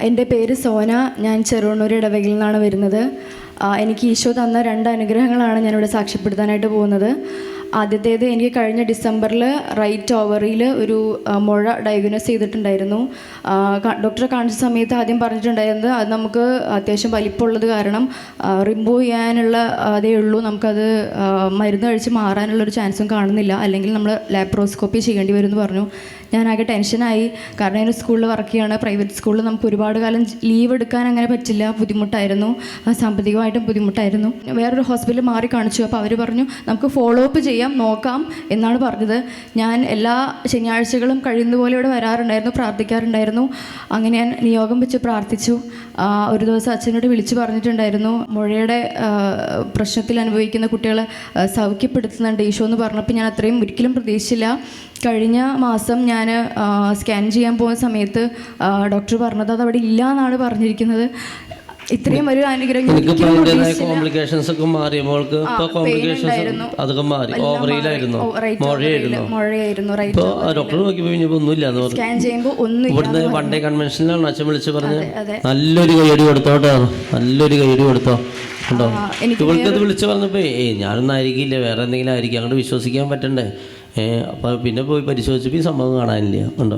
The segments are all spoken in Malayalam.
എൻ്റെ പേര് സോന. ഞാൻ ചെറുവണ്ണൂർ ഇടവകയിൽ നിന്നാണ് വരുന്നത്. എനിക്ക് ഈശോ തന്ന 2 അനുഗ്രഹങ്ങളാണ് ഞാനിവിടെ സാക്ഷ്യപ്പെടുത്താനായിട്ട് പോകുന്നത്. ആദ്യത്തേത്, എനിക്ക് കഴിഞ്ഞ ഡിസംബറിൽ റൈറ്റ് ഓവറിയിൽ ഒരു മുഴ ഡയഗ്നോസ് ചെയ്തിട്ടുണ്ടായിരുന്നു. ഡോക്ടറെ കാണിച്ച സമയത്ത് ആദ്യം പറഞ്ഞിട്ടുണ്ടായിരുന്നത് അത് നമുക്ക് അത്യാവശ്യം വലിപ്പമുള്ളത് കാരണം റിമൂവ് ചെയ്യാനുള്ള അതേ ഉള്ളൂ, നമുക്കത് മരുന്ന് കഴിച്ച് മാറാനുള്ളൊരു ചാൻസും കാണുന്നില്ല, അല്ലെങ്കിൽ നമ്മൾ ലാപ്രോസ്കോപ്പി ചെയ്യേണ്ടി വരും എന്ന് പറഞ്ഞു. ഞാനാകെ ടെൻഷനായി. കാരണം ഞാൻ സ്കൂളിൽ വർക്ക് ചെയ്യാണ്, പ്രൈവറ്റ് സ്കൂളിൽ നമുക്ക് ഒരുപാട് കാലം ലീവ് എടുക്കാൻ അങ്ങനെ പറ്റില്ല, ബുദ്ധിമുട്ടായിരുന്നു, സാമ്പത്തികമായിട്ടും ബുദ്ധിമുട്ടായിരുന്നു. വേറൊരു ഹോസ്പിറ്റലിൽ മാറി കാണിച്ചു. അപ്പോൾ അവർ പറഞ്ഞു നമുക്ക് ഫോളോ അപ്പ് ചെയ്യാം, നോക്കാം എന്നാണ് പറഞ്ഞത്. ഞാൻ എല്ലാ ശനിയാഴ്ചകളും കഴിയുന്നതുപോലെ ഇവിടെ വരാറുണ്ടായിരുന്നു, പ്രാർത്ഥിക്കാറുണ്ടായിരുന്നു. അങ്ങനെ ഞാൻ നിയോഗം വെച്ച് പ്രാർത്ഥിച്ചു. ഒരു ദിവസം അച്ഛനോട് വിളിച്ച് പറഞ്ഞിട്ടുണ്ടായിരുന്നു, മുഴയുടെ പ്രശ്നത്തിൽ അനുഭവിക്കുന്ന കുട്ടികളെ സൗഖ്യപ്പെടുത്തുന്നുണ്ട് ഈശോ എന്ന് പറഞ്ഞപ്പോൾ ഞാൻ അത്രയും ഒരിക്കലും പ്രതീക്ഷിച്ചില്ല. കഴിഞ്ഞ മാസം ഞാൻ സ്കാൻ ചെയ്യാൻ പോകുന്ന സമയത്ത് ഡോക്ടർ പറഞ്ഞത് അത് അവിടെ ഇല്ല എന്നാണ് പറഞ്ഞിരിക്കുന്നത്. ഇത്രയും ഒരു അനുഗ്രഹം കോംപ്ലിക്കേഷൻസ് ഒക്കെ മാറി, അതൊക്കെ മാറി. ഓവറിയിലായിരുന്നു, ഡോക്ടർ നോക്കിയപ്പോൾ ഒന്നുമില്ല. സ്കാൻ ചെയ്യുമ്പോൾ ഒന്നും ഇവിടുന്ന് വൺ ഡേ കൺവെൻഷനിലാണ് അച്ഛൻ വിളിച്ച് പറഞ്ഞ് നല്ലൊരു കൈയടി കൊടുത്തോട്ടോ, നല്ലൊരു കൈയടി കൊടുത്തോ ഉണ്ടോ. ഇവൾക്കത് വിളിച്ച് പറഞ്ഞപ്പോ ഞാനൊന്നും ആയിരിക്കില്ല, വേറെ എന്തെങ്കിലും ആയിരിക്കും, അങ്ങോട്ട് വിശ്വസിക്കാൻ പറ്റണ്ടേ. അപ്പോൾ പിന്നെ പോയി പരിശോധിച്ചപ്പോൾ ഈ സംഭവം കാണാനില്ല ഉണ്ടോ.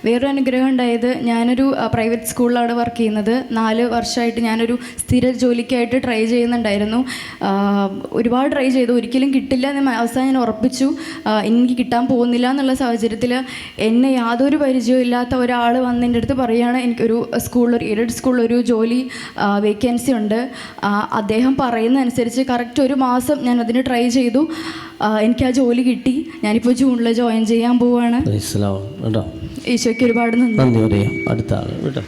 വേറൊരു അനുഗ്രഹം ഉണ്ടായത്, ഞാനൊരു പ്രൈവറ്റ് സ്കൂളിലാണ് വർക്ക് ചെയ്യുന്നത്. 4 വർഷമായിട്ട് ഞാനൊരു സ്ഥിര ജോലിക്കായിട്ട് ട്രൈ ചെയ്യുന്നുണ്ടായിരുന്നു. ഒരുപാട് ട്രൈ ചെയ്തു, ഒരിക്കലും കിട്ടില്ല എന്ന് അവസാനം ഞാൻ ഉറപ്പിച്ചു. എനിക്ക് കിട്ടാൻ പോകുന്നില്ല എന്നുള്ള സാഹചര്യത്തിൽ എന്നെ യാതൊരു പരിചയവും ഇല്ലാത്ത ഒരാൾ വന്ന് എൻ്റെ അടുത്ത് പറയുകയാണ് എനിക്കൊരു സ്കൂളിൽ, എയ്ഡഡ് സ്കൂളിലൊരു ജോലി വേക്കൻസി ഉണ്ട്. അദ്ദേഹം പറയുന്നതനുസരിച്ച് കറക്റ്റ് 1 മാസം ഞാൻ അതിന് ട്രൈ ചെയ്തു. എനിക്ക് ആ ജോലി കിട്ടി. ഞാനിപ്പോൾ ജൂണിൽ ജോയിൻ ചെയ്യാൻ പോവുകയാണ്. ഈശോയ്ക്ക് ഒരുപാട് നന്ദി. അടുത്ത ആൾ കേട്ടോ.